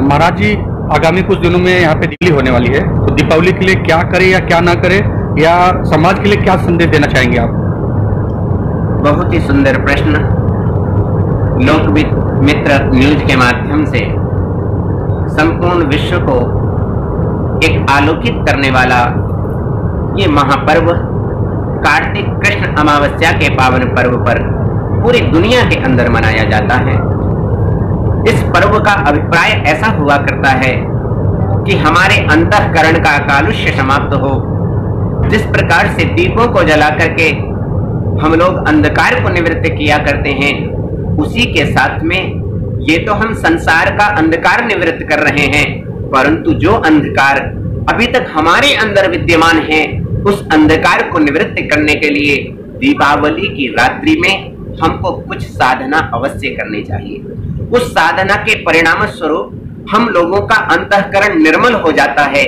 महाराज जी, आगामी कुछ दिनों में यहाँ पे दीपावली होने वाली है, तो दीपावली के लिए क्या करे या क्या ना करे, या समाज के लिए क्या संदेश देना चाहेंगे आप? बहुत ही सुंदर प्रश्न। लोक मित्र न्यूज के माध्यम से संपूर्ण विश्व को एक आलोकित करने वाला ये महापर्व कार्तिक कृष्ण अमावस्या के पावन पर्व पर पूरी दुनिया के अंदर मनाया जाता है। इस पर्व का अभिप्राय ऐसा हुआ करता है कि हमारे अंतःकरण का कालुष्य समाप्त हो। जिस प्रकार से दीपों को जला करके हम लोग अंधकार को निवृत्त किया करते हैं, उसी के साथ में ये तो हम संसार का अंधकार निवृत्त कर रहे हैं, परंतु जो अंधकार अभी तक हमारे अंदर विद्यमान है, उस अंधकार को निवृत्त करने के लिए दीपावली की रात्रि में हमको कुछ साधना अवश्य करनी चाहिए। उस साधना के परिणाम स्वरूप हम लोगों का अंतःकरण निर्मल हो जाता है,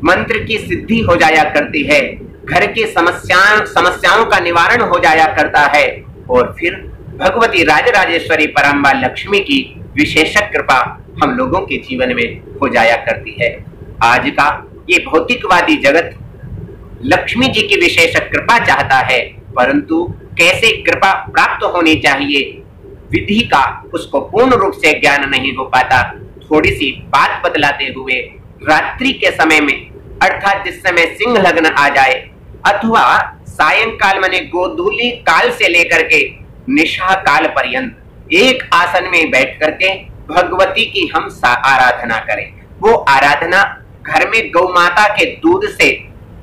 मंत्र की सिद्धि हो जाया करती है, घर की समस्याओं का निवारण हो जाया करता है, और फिर भगवती राजराजेश्वरी परम्बा लक्ष्मी की विशेष कृपा हम लोगों के जीवन में हो जाया करती है। आज का ये भौतिकवादी जगत लक्ष्मी जी की विशेष कृपा चाहता है, परंतु कैसे कृपा प्राप्त होनी चाहिए, विधि का उसको पूर्ण रूप से ज्ञान नहीं हो पाता। थोड़ी सी बात बदलाते हुए रात्रि के समय में, अर्थात जिस समय सिंह लग्न आ जाए अथवा सायंकाल माने गोधूली काल से लेकर के निशा काल पर्यंत एक आसन में बैठ करके भगवती की हम आराधना करें। वो आराधना घर में गौ माता के दूध से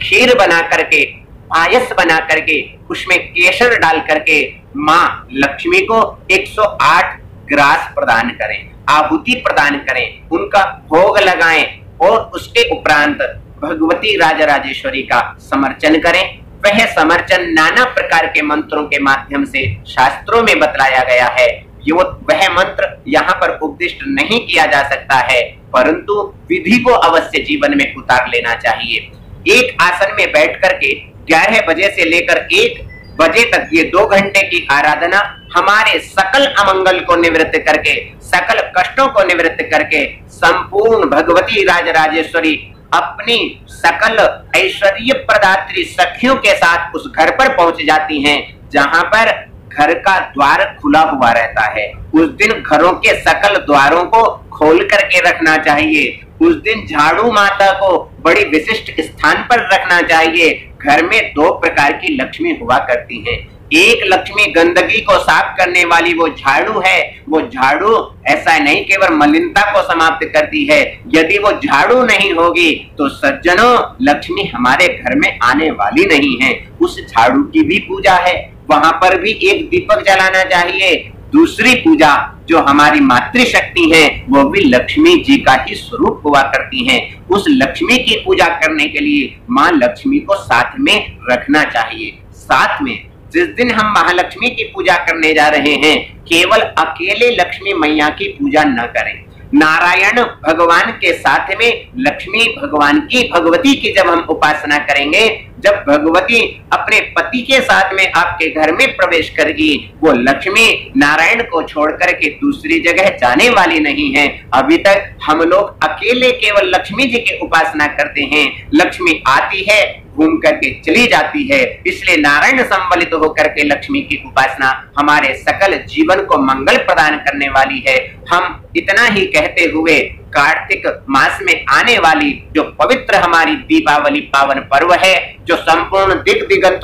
खीर बना करके, पायस बना करके, उसमें केसर डाल करके माँ लक्ष्मी को 108 ग्रास प्रदान करें, आहुति प्रदान करें, उनका भोग लगाएं, और उसके उपरांत भगवती राजराजेश्वरी का समर्चन करें। वह समर्चन नाना प्रकार के मंत्रों के माध्यम से शास्त्रों में बतलाया गया है। वह मंत्र यहाँ पर उपदिष्ट नहीं किया जा सकता है, परंतु विधि को अवश्य जीवन में उतार लेना चाहिए। एक आसन में बैठ करके 11 बजे से लेकर 1 बजे तक ये 2 घंटे की आराधना हमारे सकल अमंगल को निवृत्त करके, सकल कष्टों को निवृत्त करके, संपूर्ण भगवती राजराजेश्वरी अपनी सकल ऐश्वर्य प्रदात्री सखियों के साथ उस घर पर पहुंच जाती हैं, जहां पर घर का द्वार खुला हुआ रहता है। उस दिन घरों के सकल द्वारों को खोल करके रखना चाहिए। उस दिन झाड़ू माता को बड़ी विशिष्ट स्थान पर रखना चाहिए। घर में 2 प्रकार की लक्ष्मी हुआ करती हैं। एक लक्ष्मी गंदगी को साफ करने वाली वो झाड़ू है। वो झाड़ू ऐसा नहीं केवल मलिनता को समाप्त करती है, यदि वो झाड़ू नहीं होगी तो सज्जनों लक्ष्मी हमारे घर में आने वाली नहीं है। उस झाड़ू की भी पूजा है, वहां पर भी एक दीपक जलाना चाहिए। दूसरी पूजा जो हमारी मातृशक्ति है, वो भी लक्ष्मी जी का ही स्वरूप हुआ करती हैं। उस लक्ष्मी की पूजा करने के लिए माँ लक्ष्मी को साथ में रखना चाहिए। साथ में जिस दिन हम महालक्ष्मी की पूजा करने जा रहे हैं, केवल अकेले लक्ष्मी मैया की पूजा न करें। नारायण भगवान के साथ में लक्ष्मी भगवान की, भगवती की जब हम उपासना करेंगे, जब भगवती अपने पति के साथ में आपके घर में प्रवेश करेगी, वो लक्ष्मी नारायण को छोड़ करके दूसरी जगह जाने वाली नहीं है। अभी तक हम लोग अकेले केवल लक्ष्मी जी की उपासना करते हैं। लक्ष्मी आती है, घूम करके चली जाती है, इसलिए नारायण संबलित होकर के लक्ष्मी की उपासना हमारे सकल जीवन को मंगल प्रदान करने वाली है। हम इतना ही कहते हुए कार्तिक मास में आने वाली जो पवित्र हमारी दीपावली पावन पर्व है, जो संपूर्ण दिग दिगंत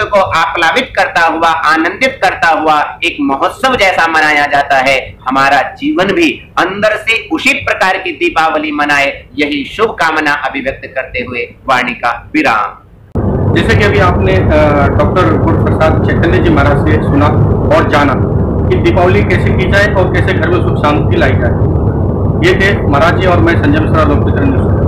को आप्लावित करता हुआ, आनंदित करता हुआ एक महोत्सव जैसा मनाया जाता है, हमारा जीवन भी अंदर से उसी प्रकार की दीपावली मनाए, यही शुभ कामना अभिव्यक्त करते हुए वाणी का विराम। जैसे कि अभी आपने डॉक्टर गुरुप्रसाद चैतन्य जी महाराज से सुना और जाना कि दीपावली कैसे की जाए और कैसे घर में सुख शांति लाई जाए। ये थे महाराज जी और मैं संजय मिश्रा, लोक मित्र न्यूज।